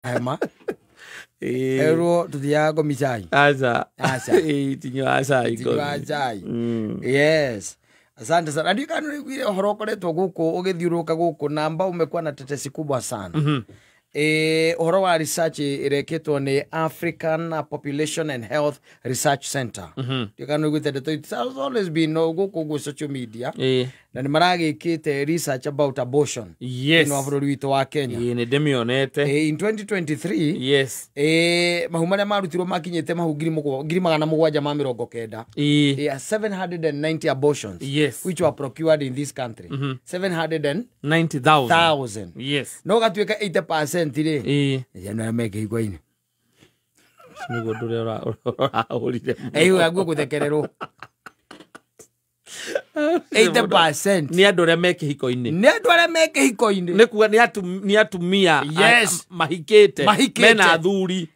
Hema. Ero tuthiago michai. Asa. Tinyo asa iko. Yes. Asante sana. Ndio kana niguire horo koretwo guku ugithiuruka guku namba umekuwa na tetesi kubwa sana. Uhoro wa research ireketwo ni African Population and Health Research Center. Ndio kana niguire it has always been guku social media. Na ni maragikite research about abortion. Yes. In bũrũri witũ wa Kenya. Ni demionete. In 2023. Yes. Mahumana marutirwo makinyete mahugiri 790. 790 abortions. Yes. Which were procured in this country. 790,000. Yes. No gatuika 80% ri. Ya meke igwaini. Nigo ndure urire. Aguo guthekererwo. 80% ni andu aria me kihiko-ini. Ni andu aria me kihiko-ini. Ni kuga ni atumia mahikite mena athuri.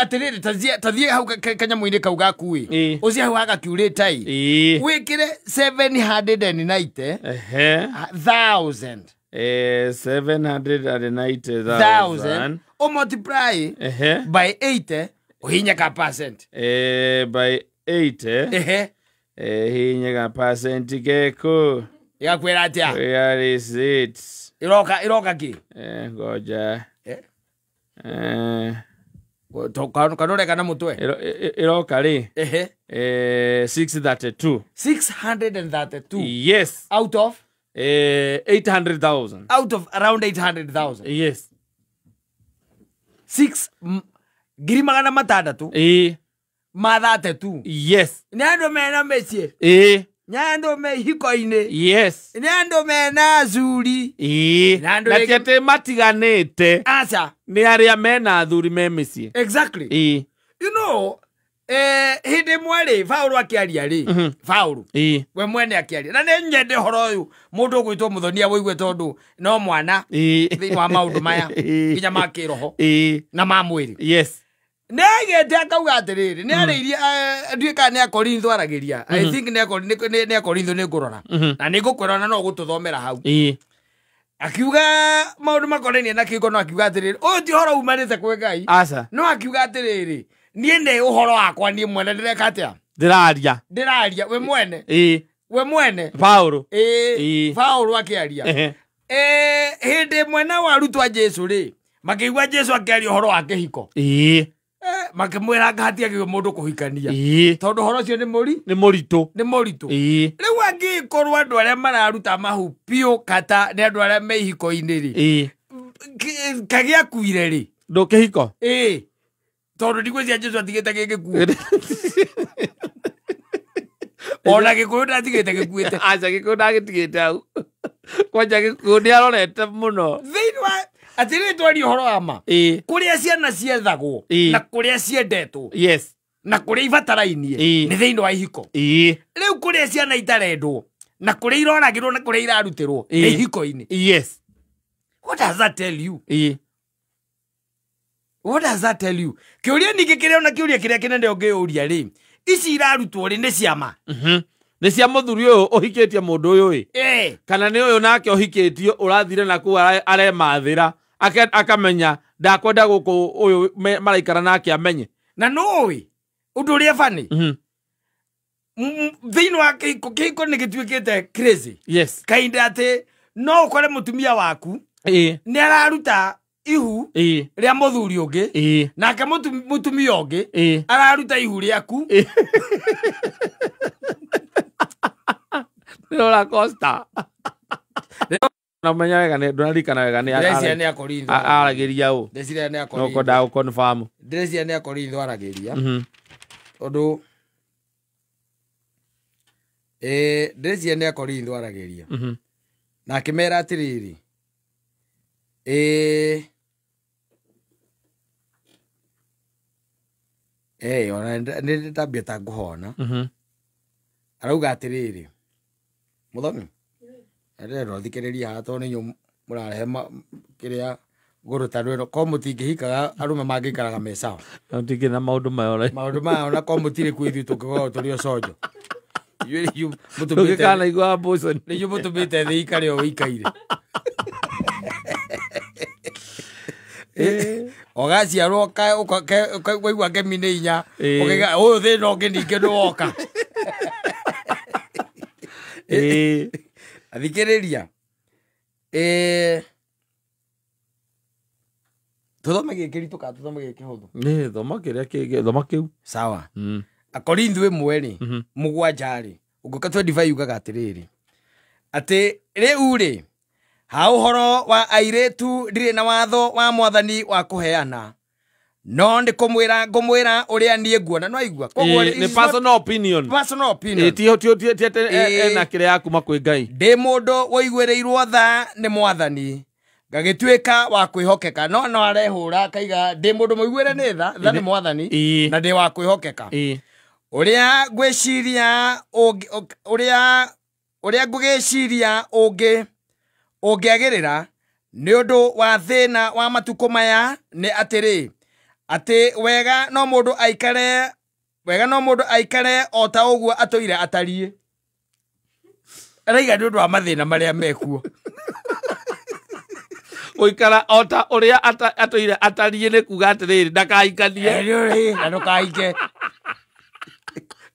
Atiriri tathie hau kanyamu-ini kau gaku wi. Ucia hau agakiurita i. Wikire 790,000. 790,000. O multiply by 80 uhinya ka percent. By 80. Hinya percent geko. Ya kwera atia. Where is it? Iroka ki? Ngoja. Kanore kana mutwe. Iroka ri. 632. 632. Yes. Out of 800,000. Out of around 800,000. Yes. 6 girimagana matandatu. Mathate tu. Yes. Nando mena mesie. Nando me hiko-ini. Yes. Nando mena zuri. Na tiate matiganete. Asa. Ni aria mena athuri me micie. Exactly. You know, hinde mwari Faulu akiaria ri. Faulu. We mwene akiaria. Na ne nyende horo uyu mundu gwitwo Muthonia woigwe tondu no mwana. Thiini wa maundu maya. Kinya makiroho. Na mamwiri. Yes. Negete akauga atiriri ni ariria nduika ni akorintho aragiria. I think ni akorintho ni ngurora na ni ngukwirana no gututhomera hau. Akiuga maundu makorenie na kigo no akiuga atiriri ti horo umanite kwe Ngai. Asa. No akiuga atiriri nie ne uhoro wakwa nie mwene ndireka atia ndiraria we mwene. We mwene Paulo. Paulo akiaria. Hinde mwena wa rutwa Jesu ri makigwa Jesu akiaria uhoro wa kihiko. Makimwira ngahatia gyo mundu kuhikania tondu horo cio ni muritu riu angikorwo andu aria mararuta mahu pio kata ni andu aria me ihiko-ini ri kagia kuire ri ndukihiko tondu ndigwiciria Jesu atigite gigikuite ona gikuyu ndatigite gikuite. Aca gikuyu ndagitigite au kwanja gikuyu ni arorete muno thiini wa atiri twari horo ama kuria ciana ciethagwo na kuria ciendetwo. Yes. Na kuria ibatarainie ni thiini wa ihiko. Riu kuria ciana itarendwo na kuria iroragirwo na kuria irarutirwo ni ihiko-ini. Yes. What does that tell you? What does that tell you? Kiuria ningi kiria ona kiuria kiria kinene ongiuria ri ici irarutwo ri ni ciama. Ni cia muthuri uyu uhikitie mundu uyu kana ni uyu nake uhikitio urathire na ku aremathira akamenya ndakwenda guku uyu maraikara nake amenye na noi undu uria fani. Thiini wa kihiko ni gituikite crazy. Yes. Kainda ati no ukore mutumia waku ni araruta ihu ria muthuri ungi nake mutumia ungi araruta ihu riaku. Rola Costa. Na menya wega ne ndonarikana wega ne Dresia ne akorintho aragiria u. Dresia ne akorintho. No koda confirm. Dresia ne akorintho aragiria. Tondu Dresia ne akorintho aragiria. Na akimera atiriri. Ona ni tabia ta nguhona. Arauga atiriri. Muthomi. Rero thikiriria ha to ni murarehe kiria nguru tanu ino ko mutingihikaga arume mangikaraga mesa. Ntingi na maundu mayo na ko mutire kwithu tukigo turi ocojo. Yu mutumite kana igwa boso ni yu mutumite thi ikare o ikaire. Ogaciarwo waigua ngemi nĩ inya ũkaiga ũyũ thĩna ũngĩ ningĩ nĩwoka. Athikĩrĩria tũthome gĩkĩritũ kana tũthome gĩkĩhũthũ? Nĩ thoma kĩrĩa kĩngĩ, thoma kĩu. Sawa. Akorintho 1:7 ũngĩka 25 yugaga atĩrĩrĩ atĩ rĩu-rĩ ha ũhoro wa airĩtu ndirĩ na watho wa Mwathani wa kũheana, no nĩ ngũmwĩra ũrĩa niĩ nguona. No aigua nĩ personal opinion. Personal opinion. Tio na kĩrĩa ya kuma kwĩ Ngai. Ndĩ mũndũ woiguĩrĩirwo tha nĩ Mwathani ngagĩtuĩka wa kwĩhokeka. No arehũra akaiga ndĩ mũndũ mũiguĩre nĩ tha nĩ Mwathani na ndĩ wa kwĩhokeka. Ũrĩa ngwĩciria ũrĩa ngũgĩciria ũngĩagĩrĩra nĩ ũndũ wa thĩna wa matukũ maya nĩ atĩrĩ atĩ wega no mũndũ aikare o ta ũguo atũire atariĩ. Araiga nĩ ũndũ wa mathĩna marĩa mekuo. Gũikara o ta ũrĩa atũire atariĩ nĩ kuga atĩrĩrĩ ndakahikanie. Na ndũkahike.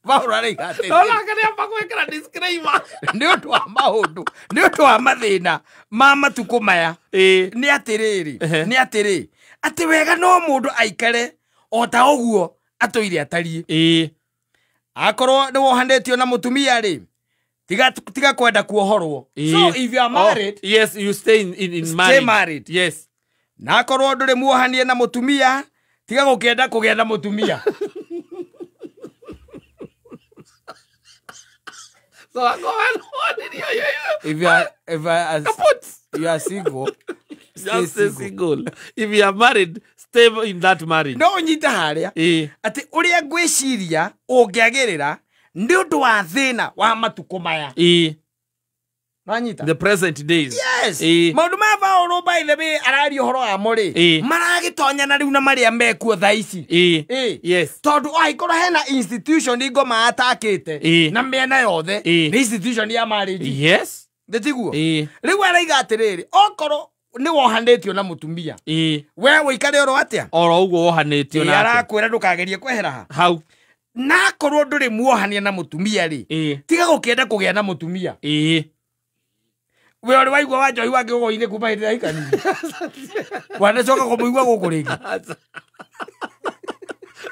Paulo araiga atĩrĩrĩ. Nonake nĩamba gwĩkĩra disclaimer. Nĩ ũndũ wa maũndũ, nĩ ũndũ wa mathĩna ma matukũ maya nĩ atĩrĩ atĩ wega no mũndũ aikare o ta ũguo atũire atariĩ. Akorwo nĩ wohanĩtio na mũtumia-rĩ, tiga kwenda kuohorwo. So if you are married, yes, you stay in married. Yes. Na akorwo ndũrĩ muohanie na mũtumia, tiga gũkĩenda kũgĩa na mũtumia. So go on. If you are single, stay single. If you are married, stay in that marriage. No nyita harĩa atĩ ũrĩa ngwĩciria ũngĩagĩrĩra nĩ ũndũ wa thĩna wa matukũ maya. No nyita the present days. Yes. Maũndũ ma Paulo by the way araria ũhoro wamo-rĩ maragĩtonyana rĩu na marĩa mekuo thaa ici. Yes. Tondũ angĩkorwo hena institution ngoma atakĩte na mĩena yothe nĩ institution ya marriage. Yes. Ndĩtiguo. Rĩu araiga atĩrĩrĩ okorwo nĩ wohanĩtio na mũtumia, we wĩikare oro atĩa? Oro ũguo wohanĩtio nake. Arakwĩra ndũkagerie kwehera hau. Na korwo ndũrĩ muohania na mũtumia-rĩ, tiga gũkĩenda kũgĩa na mũtumia. We ũrĩ waigua wa njohi wake ũgo-inĩ kuma hĩndĩ ya hikani. Wanacoka kũmũigua gũkũ rĩngĩ.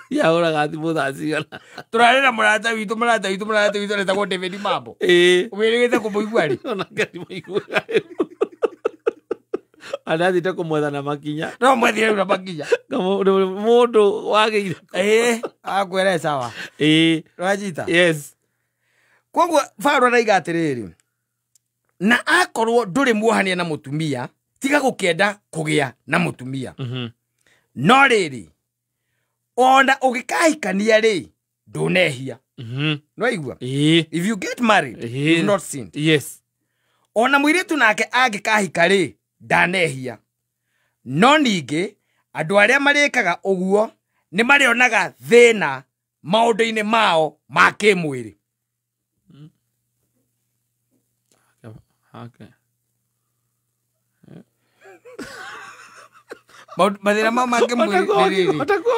Yaũraga thimũ thaa cigana. Tũrarĩ na mũrata witũ etagwo David Mambo. Wĩrĩgĩte kũmũigua-rĩ? Onake ndimũiguaga. Arathire kũmwetha na makinya. No mwethire rĩu na makinya. Mũndũ wagĩire. Akwĩra sawa. Rwajita. Yes. Koguo Paulo araiga atĩrĩrĩ, na akorwo ndũrĩ muohania na mũtumia, tiga gũkĩenda kũgĩa na mũtumia. No rĩrĩ, ona ũgĩkahikania-rĩ, ndũnehia. No igua? If you get married, you've not sinned. Yes. Ona mũirĩtu nake angĩkahika-rĩ, ndanehia. No ningĩ, andũ arĩa marĩkaga ũguo, nĩ marĩonaga thĩna maũndũ-inĩ mao ma kĩmwĩrĩ. Okay. Mathĩna mao ma kĩmwĩrĩ. Watakuwa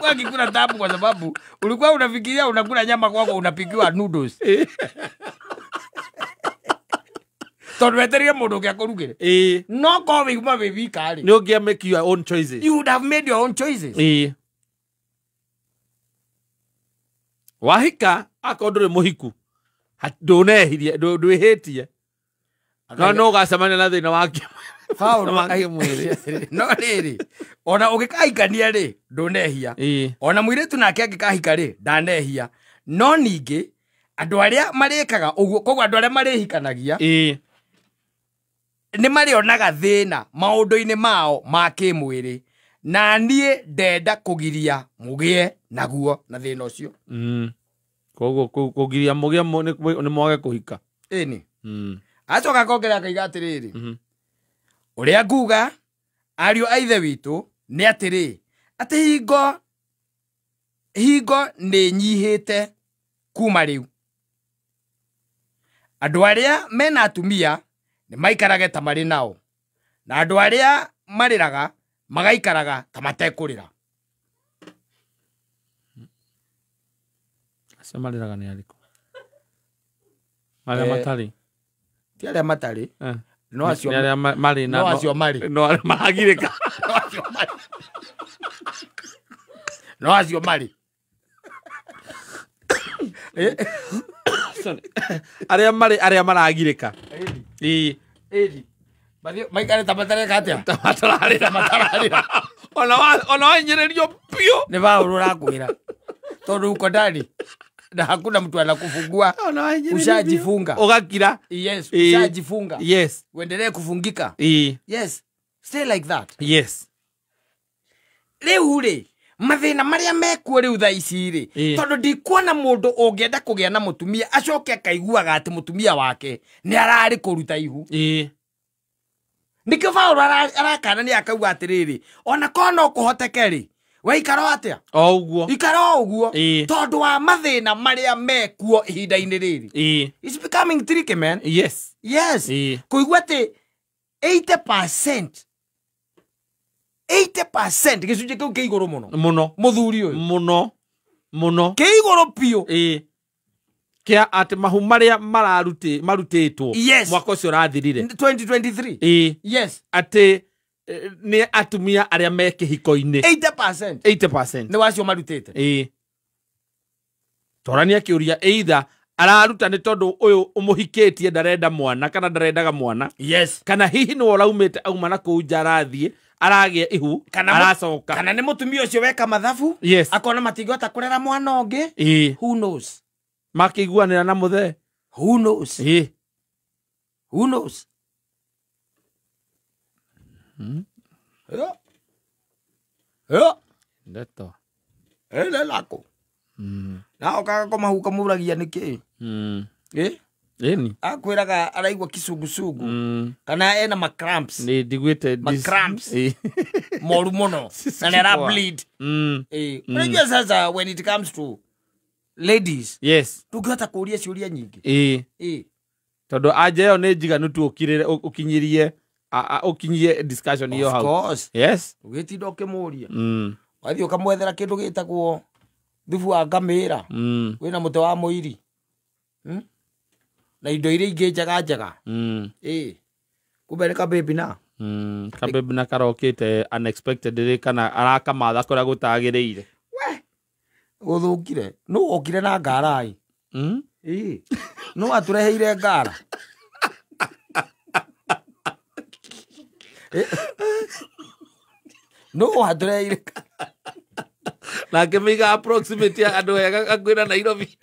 wakikula tabu kwa sababu ulikuwa unafikiria unakula nyama kwako unapikiwa noodles. Tondũ wetereire mũndũ ũngĩ akũrugĩre. No ko wĩguma wĩwika-rĩ. Nĩ ũngĩa make your own choices. You would have made your own choices. Wahika akorwo ndũrĩ mũhiku. Ndũnehirie, ndwĩhĩtie. No ũgacemania na thĩna wa Paulo akĩmwĩra. No rĩrĩ, ona ũgĩkahikania-rĩ, ndũnehia. Ona mũirĩtu nake angĩkahika-rĩ, ndanehia. No ningĩ, andũ arĩa marĩkaga ũguo, koguo andũ arĩa marĩhikanagia, nĩ marĩonaga thĩna maũndũ-inĩ mao ma kĩmwĩrĩ. Na niĩ ndenda kũgiria mũgĩe naguo na thĩna ũcio. Koguo kũgiria mũgĩe nĩ mwage kũhika. Ĩni. Acoka akongerera akauga atĩrĩrĩ, ũrĩa nguga ariũ a ithe witũ nĩ atĩrĩ, atĩ hingo nĩ nyihĩte kuma rĩu. Andũ arĩa mena atumia nĩ maikarage ta marĩ nao, na andũ arĩa marĩraga magaikaraga ta matekurira asemariraga ni ariko maria matari ti aria matari no acio mari na no acio mari no maragirika no acio mari aria maragirika maikare tamatare katia tamatara ona nyererio pio ne Paulo rakwira tondu uko ndani na hakuna mtu anakufungua ushajifunga ugakira yes ushajifunga yes uendelee kufungika yes stay like that yes riu ri mathina maria mekuo riu tha ici ri tondu ndikuona mundu ungienda kugia na mutumia acoke akaiguaga ati mutumia wake ni arari kuruta ihu nikio Paulo arakana ni akauga atiriri ona kono kuhoteke ri we ikaro atia oguo ikaro oguo tondu wa mathina maria mekuo ihinda-ini riri it's becoming tricky man yes kuigua ati 80% gicunje kiu kiiguru muno muthuri uyu muno kiiguru pio kia ati mahu maria marutitwo mwaka ucio rathirire 2023 yes ati ni atumia aria me kihiko-ini 80% ni wacio marutite torania kiuria either araruta ni tondu uyu umuhikitie ndarenda mwana kana ndarendaga mwana yes kana hihi ni waraumite auma na kuu njarathie aragia ihu aracoka kana ni mutumia ucio weka mathabu akona matingihota kurera mwana ungi who knows makiguanira na muthe who knows ndeto ele lako na okaga komahuka muragia niki ni akwiraga araigwa kisugusugu kana ena macramps ni digwite macramps moru muno na nera bleed unajua sasa when it comes to ladies yes tungihota kuria ciuria nyingi tondu anja yo ni njiganu tu ukinyirie ukinyie discussion hiyo how of course yes ugitinda ukimuria wathi ukamwethera kindu gitagwo thubu wa ngamira wina mute wa muiri na indo iria ingi njega kubereka baby na kabebi na karokite unexpectedly kana arakamatha kuria gutagiriire we guthukire no okire na ngarai no atureheire ngara no atureheire na kemiga approximate andu ega akwira Nairobi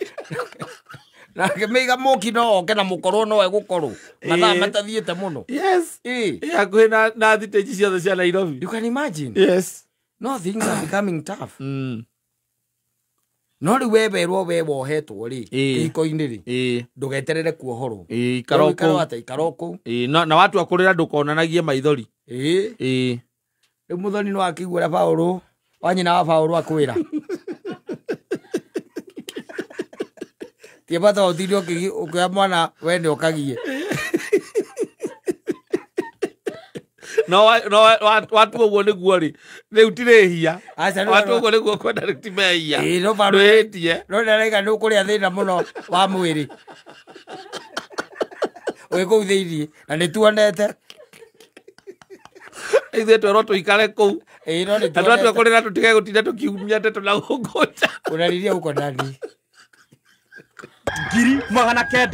na kemiga muki no oke na mukorwo no egukorwo mathaa matathiete muno yes akwira na thiteji ciothe cia Nairobi you can imagine yes no things are becoming tough no ri we wohetwo ri iko-ini ri ndugeterere kuohorwo ikaroko na watu akurira ndukonanagie maithori ri muthoni no akigura Paulo wanyina wa Paulo akwira tiabata othirio ukya mwana wende ukagie no watu oguo niguo ri riu tirihia watu oguo niguo kwenda ritimehia no Paulo no ndarega no kuria thina muno wa mwiri we kuu thiini na ni tuonete ithe twero tuikare kuu no ni tuonete andu akurira tutige gutinda tukiumia ndeto na gukunja unariria uko ndani 900